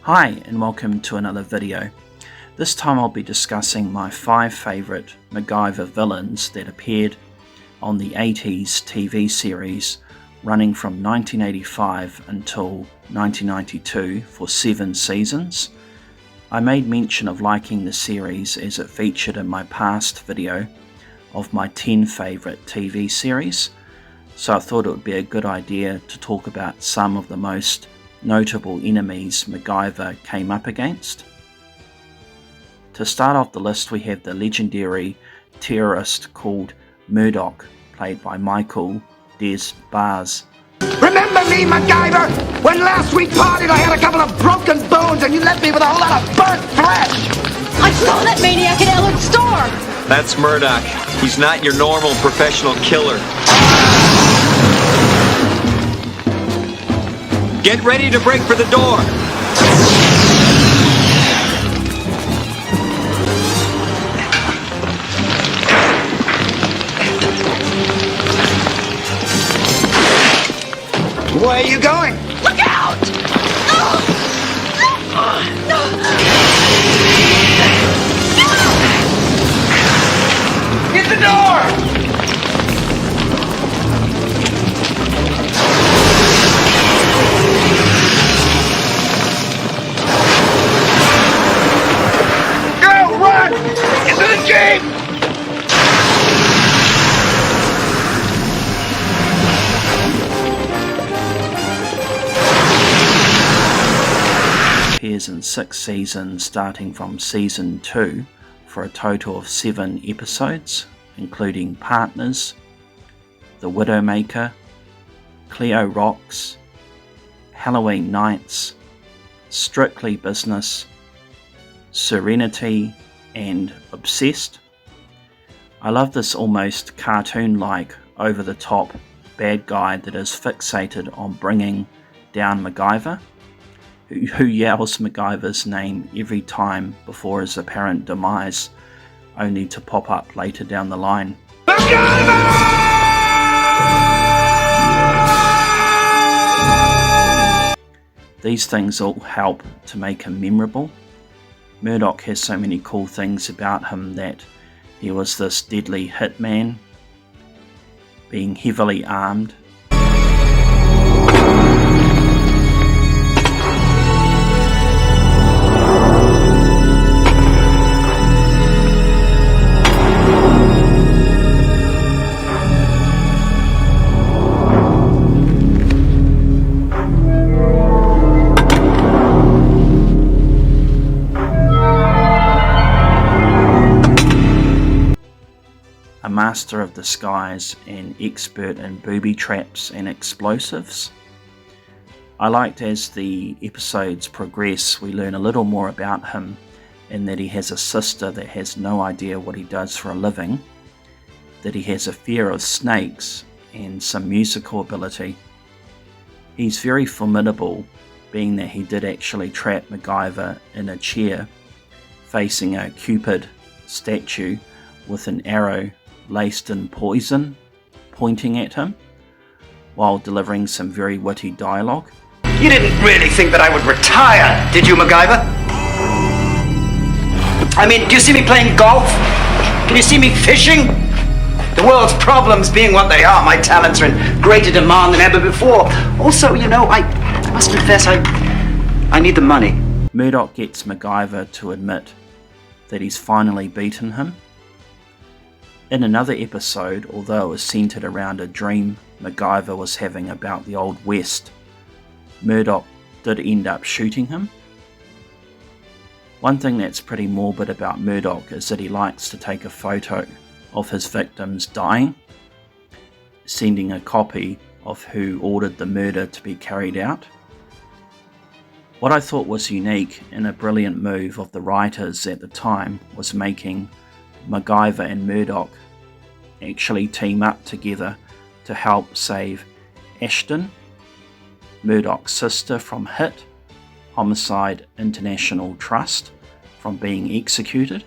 Hi and welcome to another video. This time I'll be discussing my 5 favourite MacGyver villains that appeared on the 80's TV series running from 1985 until 1992 for 7 seasons. I made mention of liking the series as it featured in my past video of my 10 favourite TV series, so I thought it would be a good idea to talk about some of the most notable enemies MacGyver came up against. To start off the list, we have the legendary terrorist called Murdoch, played by Michael Des Barres. Remember me, MacGyver? When last we partied I had a couple of broken bones and you left me with a whole lot of burnt flesh! I saw that maniac at Ellen's store! That's Murdoch. He's not your normal professional killer. Get ready to break for the door! Where are you going? Look out! Get the door! Into the jeep! Appears in 6 seasons starting from season 2 for a total of 7 episodes, including Partners, The Widowmaker, Cleo Rocks, Halloween Nights, Strictly Business, Serenity, and Obsessed. I love this almost cartoon-like, over-the-top bad guy that is fixated on bringing down MacGyver, who yells MacGyver's name every time before his apparent demise, only to pop up later down the line. MacGyver! These things all help to make him memorable. Murdoch has so many cool things about him, that he was this deadly hitman, being heavily armed, a master of disguise and expert in booby traps and explosives. I liked as the episodes progress we learn a little more about him, in that he has a sister that has no idea what he does for a living, that he has a fear of snakes and some musical ability. He's very formidable, being that he did actually trap MacGyver in a chair facing a Cupid statue with an arrow laced in poison pointing at him, while delivering some very witty dialogue. You didn't really think that I would retire, did you, MacGyver? I mean, do you see me playing golf? Can you see me fishing? The world's problems being what they are, my talents are in greater demand than ever before. Also, you know, I must confess, I need the money. Murdoch gets MacGyver to admit that he's finally beaten him. In another episode, although it was centered around a dream MacGyver was having about the Old West, Murdoch did end up shooting him. One thing that's pretty morbid about Murdoch is that he likes to take a photo of his victims dying, sending a copy of who ordered the murder to be carried out. What I thought was unique and a brilliant move of the writers at the time was making MacGyver and Murdoch actually team up together to help save Ashton, Murdoch's sister, from HIT, Homicide International Trust, from being executed.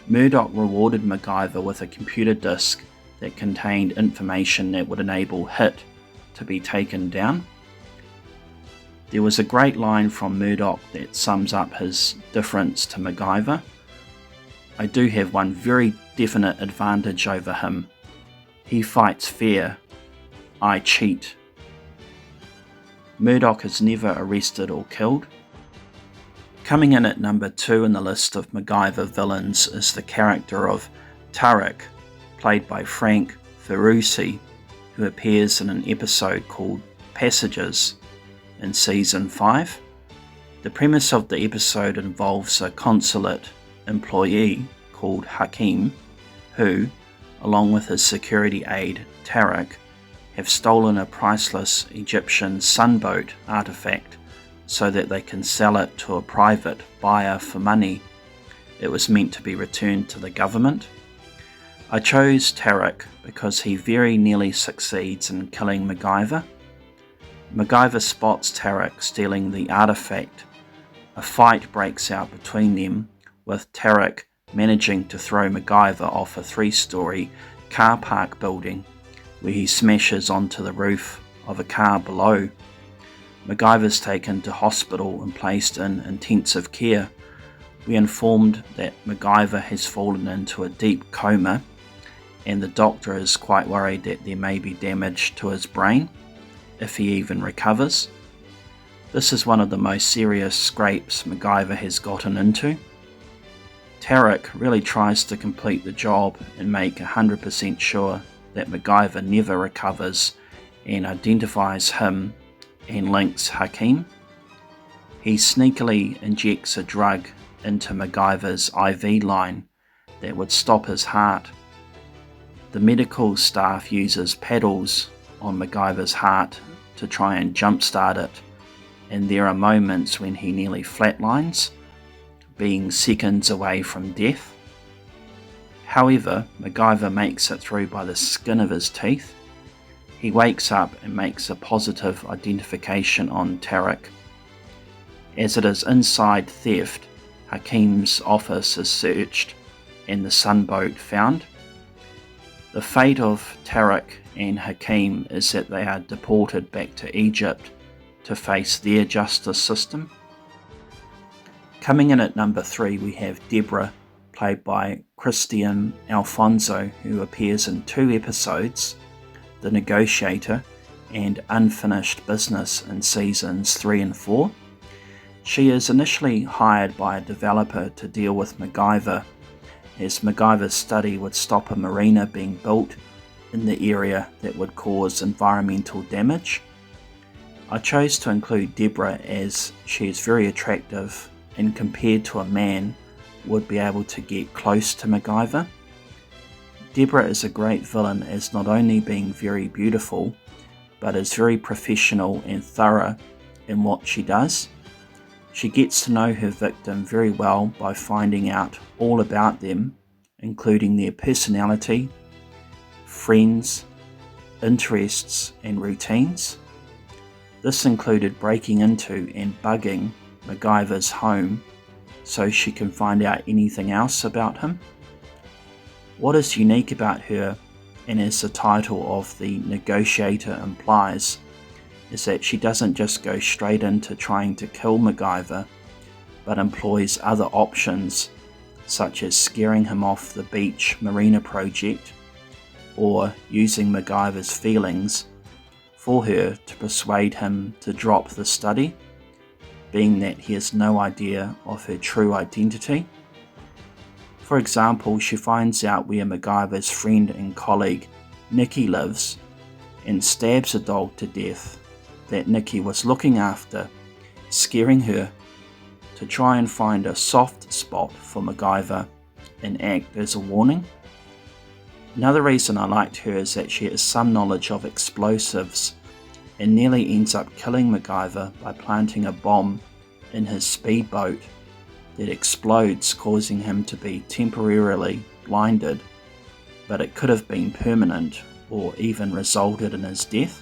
Murdoch rewarded MacGyver with a computer disk that contained information that would enable HIT to be taken down. There was a great line from Murdoch that sums up his difference to MacGyver. I do have one very definite advantage over him. He fights fair. I cheat. Murdoch is never arrested or killed. Coming in at number 2 in the list of MacGyver villains is the character of Tarek, played by Frank Ferrucci, who appears in an episode called Passages in Season 5. The premise of the episode involves a consulate employee called Hakim, who, along with his security aide Tarek, have stolen a priceless Egyptian sunboat artifact so that they can sell it to a private buyer for money. It was meant to be returned to the government. I chose Tarek because he very nearly succeeds in killing MacGyver. MacGyver spots Tarek stealing the artifact. A fight breaks out between them, with Tarek managing to throw MacGyver off a 3-story car park building, where he smashes onto the roof of a car below. MacGyver's taken to hospital and placed in intensive care. We are informed that MacGyver has fallen into a deep coma, and the doctor is quite worried that there may be damage to his brain, if he even recovers. This is one of the most serious scrapes MacGyver has gotten into. Tarek really tries to complete the job and make 100% sure that MacGyver never recovers, and identifies him and links Hakim. He sneakily injects a drug into MacGyver's IV line that would stop his heart. The medical staff uses paddles on MacGyver's heart to try and jumpstart it, and there are moments when he nearly flatlines, being seconds away from death. However, MacGyver makes it through by the skin of his teeth. He wakes up and makes a positive identification on Tarek. As it is inside theft, Hakim's office is searched and the sunboat found. The fate of Tarek and Hakim is that they are deported back to Egypt to face their justice system. Coming in at number 3 we have Deborah, played by Christian Alfonso, who appears in 2 episodes, The Negotiator and Unfinished Business in seasons 3 and 4. She is initially hired by a developer to deal with MacGyver, as MacGyver's study would stop a marina being built in the area that would cause environmental damage. I chose to include Deborah as she is very attractive and, compared to a man, would be able to get close to MacGyver. Deborah is a great villain as not only being very beautiful, but is very professional and thorough in what she does. She gets to know her victim very well by finding out all about them, including their personality, friends, interests and routines. This included breaking into and bugging MacGyver's home so she can find out anything else about him. What is unique about her, and as the title of The Negotiator implies, is that she doesn't just go straight into trying to kill MacGyver, but employs other options such as scaring him off the beach marina project, or using MacGyver's feelings for her to persuade him to drop the study, being that he has no idea of her true identity. For example, she finds out where MacGyver's friend and colleague Nikki lives and stabs a dog to death that Nikki was looking after, scaring her to try and find a soft spot for MacGyver and act as a warning. Another reason I liked her is that she has some knowledge of explosives and nearly ends up killing MacGyver by planting a bomb in his speedboat that explodes, causing him to be temporarily blinded, but it could have been permanent or even resulted in his death.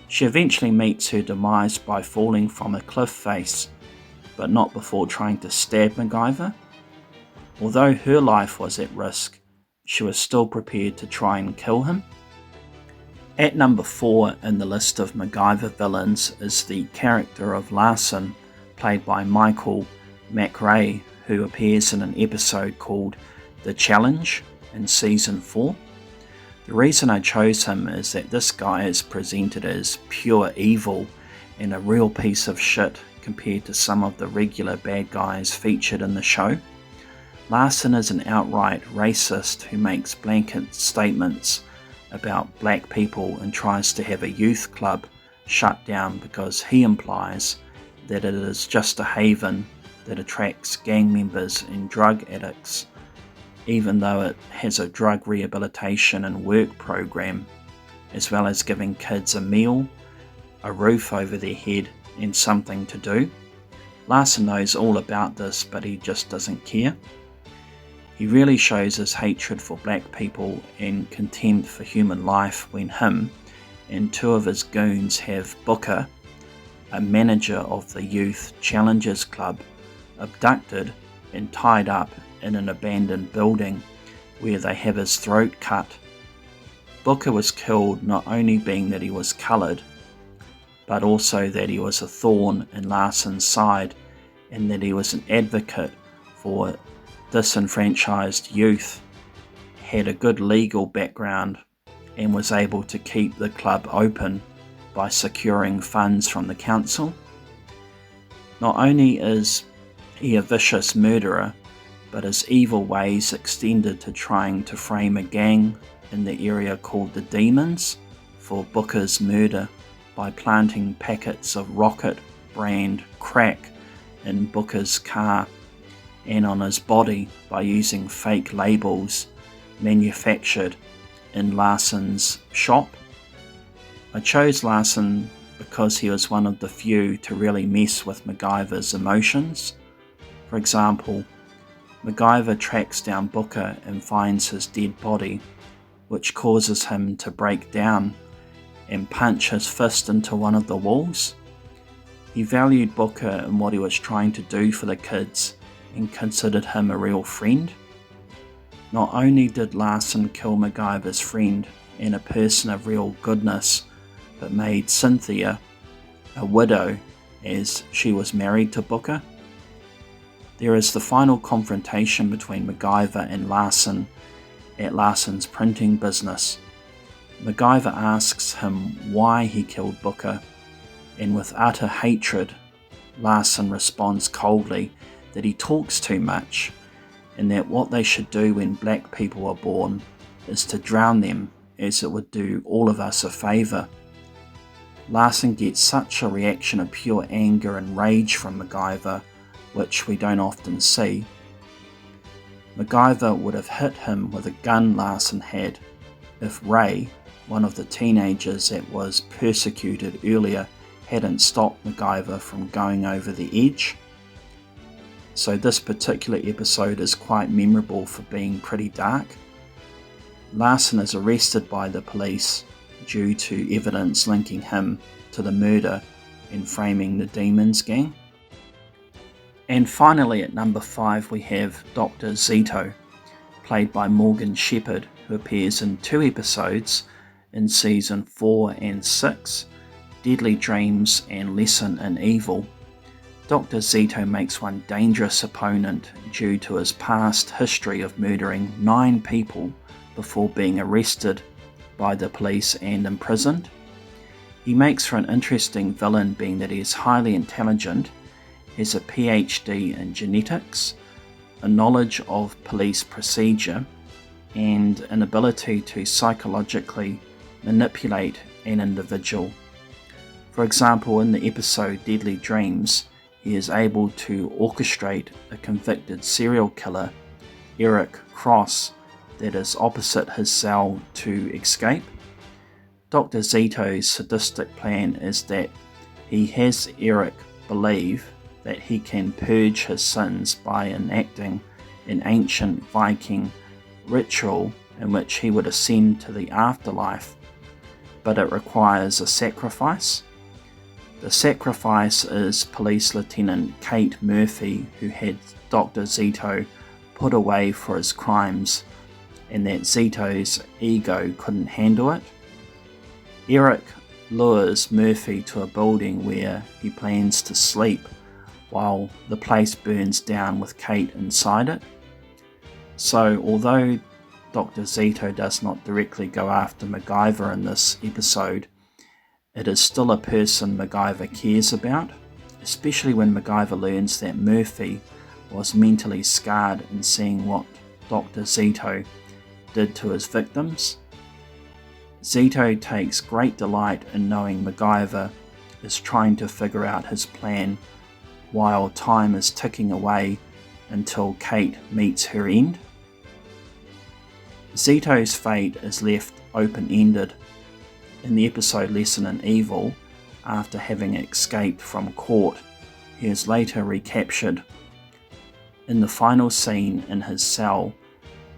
She eventually meets her demise by falling from a cliff face, but not before trying to stab MacGyver. Although her life was at risk, she was still prepared to try and kill him. At number 4 in the list of MacGyver villains is the character of Larson, played by Michael McRae, who appears in an episode called The Challenge in Season 4. The reason I chose him is that this guy is presented as pure evil and a real piece of shit compared to some of the regular bad guys featured in the show. Larson is an outright racist who makes blanket statements about black people and tries to have a youth club shut down because he implies that it is just a haven that attracts gang members and drug addicts, even though it has a drug rehabilitation and work program, as well as giving kids a meal, a roof over their head, and something to do. Larson knows all about this, but he just doesn't care. He really shows his hatred for black people and contempt for human life when him and 2 of his goons have Booker, a manager of the Youth Challengers Club, abducted and tied up in an abandoned building where they have his throat cut. Booker was killed not only being that he was coloured, but also that he was a thorn in Larson's side and that he was an advocate for disenfranchised youth, had a good legal background, and was able to keep the club open by securing funds from the council. Not only is he a vicious murderer, but his evil ways extended to trying to frame a gang in the area called the Demons for Booker's murder by planting packets of Rocket brand crack in Booker's car and on his body by using fake labels manufactured in Larson's shop. I chose Larson because he was one of the few to really mess with MacGyver's emotions. For example, MacGyver tracks down Booker and finds his dead body, which causes him to break down and punch his fist into one of the walls. He valued Booker and what he was trying to do for the kids and considered him a real friend. Not only did Larson kill MacGyver's friend and a person of real goodness, but made Cynthia a widow as she was married to Booker. There is the final confrontation between MacGyver and Larson at Larson's printing business. MacGyver asks him why he killed Booker, and with utter hatred, Larson responds coldly that he talks too much and that what they should do when black people are born is to drown them, as it would do all of us a favour. Larson gets such a reaction of pure anger and rage from MacGyver, which we don't often see. MacGyver would have hit him with a gun Larson had if Ray, one of the teenagers that was persecuted earlier, hadn't stopped MacGyver from going over the edge. So this particular episode is quite memorable for being pretty dark. Larson is arrested by the police due to evidence linking him to the murder and framing the Demons gang. And finally at number 5 we have Dr. Zito, played by Morgan Shepherd, who appears in 2 episodes in season 4 and 6, Deadly Dreams and Lesson in Evil. Dr. Zito makes one dangerous opponent due to his past history of murdering 9 people before being arrested by the police and imprisoned. He makes for an interesting villain, being that he is highly intelligent, has a PhD in genetics, a knowledge of police procedure, and an ability to psychologically manipulate an individual. For example, in the episode Deadly Dreams, he is able to orchestrate a convicted serial killer, Eric Cross, that is opposite his cell to escape. Dr. Zito's sadistic plan is that he has Eric believe that he can purge his sins by enacting an ancient Viking ritual in which he would ascend to the afterlife, but it requires a sacrifice. The sacrifice is Police Lieutenant Kate Murphy, who had Dr. Zito put away for his crimes, and that Zito's ego couldn't handle it. Eric lures Murphy to a building where he plans to sleep while the place burns down with Kate inside it. So although Dr. Zito does not directly go after MacGyver in this episode, it is still a person MacGyver cares about, especially when MacGyver learns that Murphy was mentally scarred in seeing what Dr. Zito did to his victims. Zito takes great delight in knowing MacGyver is trying to figure out his plan while time is ticking away until Kate meets her end. Zito's fate is left open-ended in the episode Lesson in Evil. After having escaped from court, he is later recaptured. In the final scene in his cell,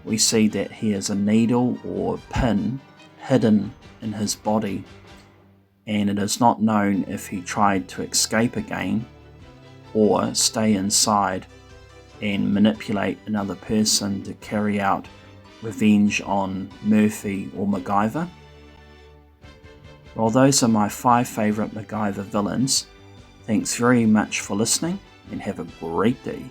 we see that he has a needle or pin hidden in his body, and it is not known if he tried to escape again or stay inside and manipulate another person to carry out revenge on Murphy or MacGyver. Well, those are my 5 favourite MacGyver villains. Thanks very much for listening and have a great day.